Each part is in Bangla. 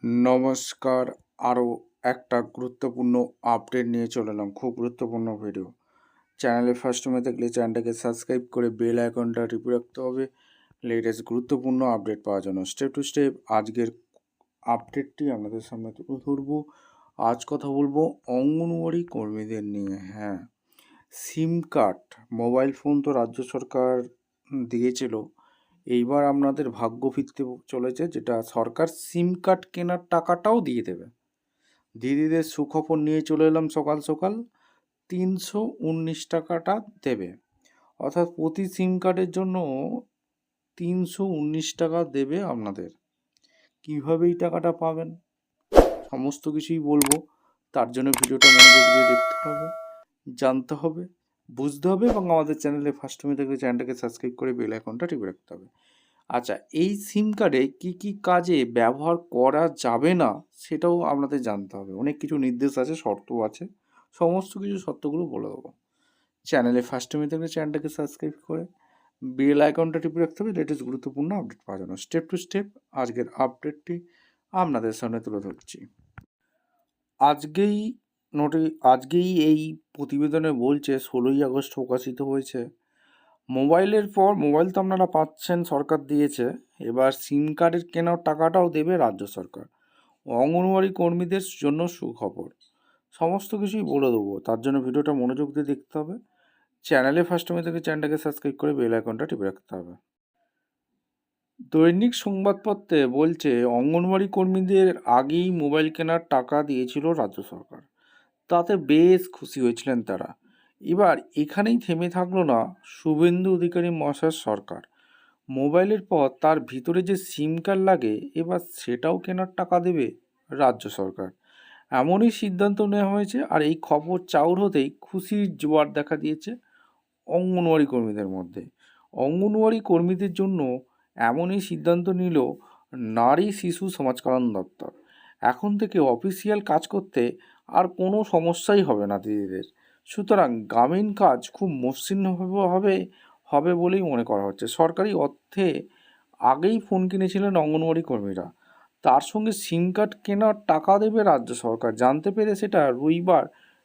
নমস্কার। আরও একটা গুরুত্বপূর্ণ আপডেট নিয়ে চলে এলাম, খুব গুরুত্বপূর্ণ ভিডিও। চ্যানেলে ফার্স্ট টাইমে থাকলে চ্যানেলটাকে সাবস্ক্রাইব করে বেল আইকনটা টিপে রাখতে হবে লেটেস্ট গুরুত্বপূর্ণ আপডেট পাওয়ার জন্য। স্টেপ টু স্টেপ আজকের আপডেটটি আপনাদের সামনে তুলে ধরবো। আজ কথা বলবো অঙ্গনওয়াড়ি কর্মীদের নিয়ে। হ্যাঁ, সিম কার্ড, মোবাইল ফোন তো রাজ্য সরকার দিয়েছিল, এইবার আপনাদের ভাগ্য ফিরতে চলেছে, যেটা সরকার সিম কার্ড কেনার টাকাটাও দিয়ে দেবে। দিদিদের সুখবর নিয়ে চলে এলাম সকাল সকাল। 319 টাকাটা দেবে, অর্থাৎ প্রতি সিম কার্ডের জন্য 319 টাকা দেবে আপনাদের। কীভাবে এই টাকাটা পাবেন সমস্ত কিছুই বলবো। তার জন্য ভিডিওটা মনোযোগ দিয়ে দেখতে হবে, জানতে হবে, বুঝতে হবে, এবং আমাদের চ্যানেলে ফার্স্ট টাইমে থাকলে চ্যানেলটাকে সাবস্ক্রাইব করে বেল আইকনটা টিপে রাখতে হবে। আচ্ছা, এই সিম কার্ডে কী কী কাজে ব্যবহার করা যাবে না সেটাও আপনাদের জানতে হবে। অনেক কিছু নির্দেশ আছে, শর্ত আছে, সমস্ত কিছু শর্তগুলো বলে দেবো। চ্যানেলে ফার্স্ট টাইমে থাকলে চ্যানেলটাকে সাবস্ক্রাইব করে বেল আইকনটা টিপে রাখতে হবে লেটেস্ট গুরুত্বপূর্ণ আপডেট পাওয়ার জন্য। স্টেপ টু স্টেপ আজকের আপডেটটি আপনাদের সামনে তুলে ধরছি। আজকেই এই প্রতিবেদনে বলছে 16ই আগস্ট প্রকাশিত হয়েছে। মোবাইলের পর মোবাইল তো আপনারা পাচ্ছেন, সরকার দিয়েছে, এবার সিম কার্ডের কেনার টাকাটাও দেবে রাজ্য সরকার। অঙ্গনওয়াড়ি কর্মীদের জন্য সুখবর। সমস্ত কিছুই বলে দেবো, তার জন্য ভিডিওটা মনোযোগ দিয়ে দেখতে হবে। চ্যানেলে ফার্স্ট টাইমে থেকে চ্যানেলটাকে সাবস্ক্রাইব করে বেল আইকনটা টিপে রাখতে হবে। দৈনিক সংবাদপত্রে বলছে অঙ্গনওয়াড়ি কর্মীদের আগেই মোবাইল কেনার টাকা দিয়েছিল রাজ্য সরকার, তাতে বেশ খুশি হয়েছিলেন তারা। এবার এখানেই থেমে থাকলো না শুভেন্দু অধিকারী মহাশয়ের সরকার। মোবাইলের পর তার ভিতরে যে সিম কার্ড লাগে, এবার সেটাও কেনার টাকা দেবে রাজ্য সরকার। এমনই সিদ্ধান্ত নেওয়া হয়েছে, আর এই খবর চাউর হতেই খুশির জোয়ার দেখা দিয়েছে অঙ্গনওয়াড়ি কর্মীদের মধ্যে। অঙ্গনওয়াড়ি কর্মীদের জন্য এমনই সিদ্ধান্ত নিল নারী শিশু সমাজ কল্যাণ দপ্তর। এখন থেকে অফিসিয়াল কাজ করতে আর কোনো সমস্যাই হবে না দিদিদের। সুতরাং গ্রামীণ কাজ খুব মসৃণভাবে হবে বলেই মনে করা হচ্ছে। সরকারি অর্থে আগেই ফোন কিনেছিলেন অঙ্গনওয়াড়ি কর্মীরা, তার সঙ্গে সিম কার্ড কেনার টাকা দেবে রাজ্য সরকার। জানতে পেরে সেটা রবিবার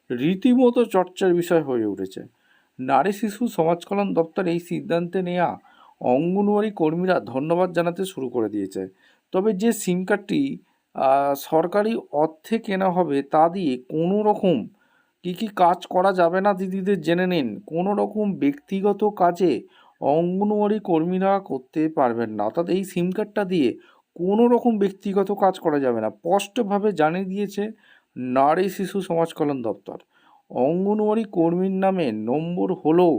রীতিমতো চর্চার বিষয় হয়ে উঠেছে। নারী শিশু সমাজ কল্যাণ দপ্তর এই সিদ্ধান্তে নেওয়া অঙ্গনওয়াড়ি কর্মীরা ধন্যবাদ জানাতে শুরু করে দিয়েছে। তবে যে সিম কার্ডটি সরকারি অর্থে কেনা হবে, তা দিয়ে কোনো রকম কী কাজ করা যাবে না দিদিদের জেনে নিন। কোনো রকম ব্যক্তিগত কাজে অঙ্গনওয়াড়ি কর্মীরা করতে পারবেন না, অর্থাৎ এই সিম কার্ডটা দিয়ে কোনো রকম ব্যক্তিগত কাজ করা যাবে না, স্পষ্টভাবে জানিয়ে দিয়েছে নারী শিশু সমাজ কল্যাণ দপ্তর। অঙ্গনওয়াড়ি কর্মীর নামে নম্বর হলেও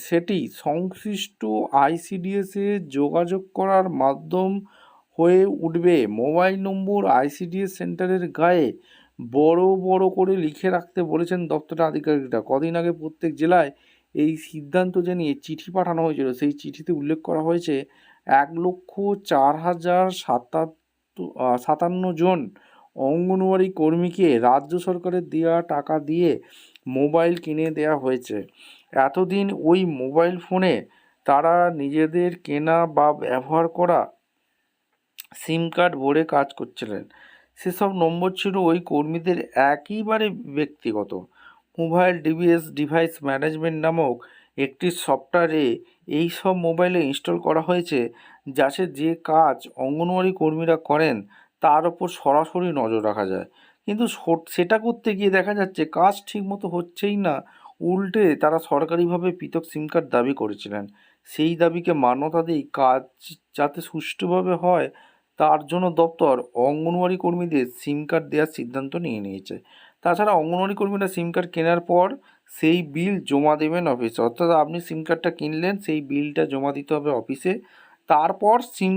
সেটি সংশ্লিষ্ট আইসিডিএসে যোগাযোগ করার মাধ্যম হয়ে উঠবে। মোবাইল নম্বর আইসিডিএস সেন্টারের গায়ে বড় বড় করে লিখে রাখতে বলেছেন দপ্তরের আধিকারিকরা। কদিন আগে প্রত্যেক জেলায় এই সিদ্ধান্ত জানিয়ে চিঠি পাঠানো হয়েছিল। সেই চিঠিতে উল্লেখ করা হয়েছে 1,04,057 জন অঙ্গনওয়াড়ি কর্মীকে রাজ্য সরকারের দেওয়া টাকা দিয়ে মোবাইল কিনে দেওয়া হয়েছে। এতদিন ওই মোবাইল ফোনে তারা নিজেদের কেনা বা ব্যবহার করা সিম কার্ড ভরে কাজ করছিলেন। সেসব নম্বর ছিল ওই কর্মীদের একেবারে ব্যক্তিগত। মোবাইল ডিভাইস ম্যানেজমেন্ট নামক একটি সফটওয়্যারে এই সব মোবাইলে ইনস্টল করা হয়েছে, যাতে যে কাজ অঙ্গনওয়াড়ি কর্মীরা করেন তার ওপর সরাসরি নজর রাখা যায়। কিন্তু সেটা করতে গিয়ে দেখা যাচ্ছে কাজ ঠিকমতো হচ্ছেই না, উল্টে তারা সরকারিভাবে পৃথক সিম কার্ড দাবি করেছিলেন। সেই দাবিকে মান্যতা দিয়ে কাজ যাতে সুষ্ঠুভাবে হয়, তার জন্য দপ্তর অঙ্গনওয়াড়ি কর্মীদের সিম কার্ড দেওয়ার সিদ্ধান্ত নিয়েছে। তাছাড়া অঙ্গনওয়াড়ি কর্মীরা সিম কার্ড কেনার পর সেই বিল জমা দেবেন অফিসে, অর্থাৎ আপনি সিম কার্ডটা কিনলেন, সেই বিলটা জমা দিতে হবে অফিসে। তারপর সিম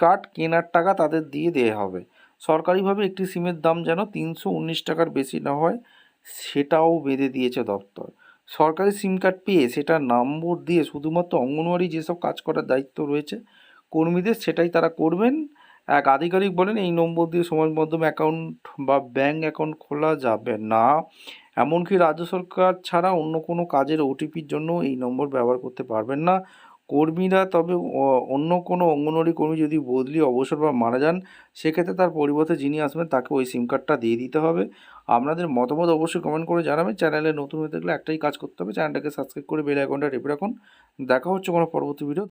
কার্ড কেনার টাকা তাদের দিয়ে দেওয়া হবে। সরকারিভাবে একটি সিমের দাম যেন 319 টাকার বেশি না হয়, সেটাও বেঁধে দিয়েছে দপ্তর। সরকারি সিম কার্ড পেয়ে সেটা নম্বর দিয়ে শুধুমাত্র অঙ্গনওয়াড়ি যেসব কাজ করার দায়িত্ব রয়েছে কর্মীদের, সেটাই তারা করবেন। এক আধিকারিক বলেন, এই নম্বর দিয়ে সমাজ মাধ্যম অ্যাকাউন্ট বা ব্যাঙ্ক অ্যাকাউন্ট খোলা যাবে না। এমনকি রাজ্য সরকার ছাড়া অন্য কোনো কাজের ওটিপির জন্য এই নম্বর ব্যবহার করতে পারবেন না। কর্মীরা তবে অন্য কোনো অঙ্গনওয়াড়ি কর্মী যদি বদলি, অবসর বা মারা যান, সেক্ষেত্রে তার পরিবর্তে যিনি আসবেন তাকে ওই সিম কার্ডটা দিয়ে দিতে হবে। আপনাদের মতামত অবশ্যই কমেন্ট করে জানাবেন। চ্যানেলে নতুন হয়ে থাকলে একটাই কাজ করতে হবে, চ্যানেলটাকে সাবস্ক্রাইব করে বেল আইকনটা টিপে রাখুন। দেখা হচ্ছে কোনো পরবর্তী ভিডিও।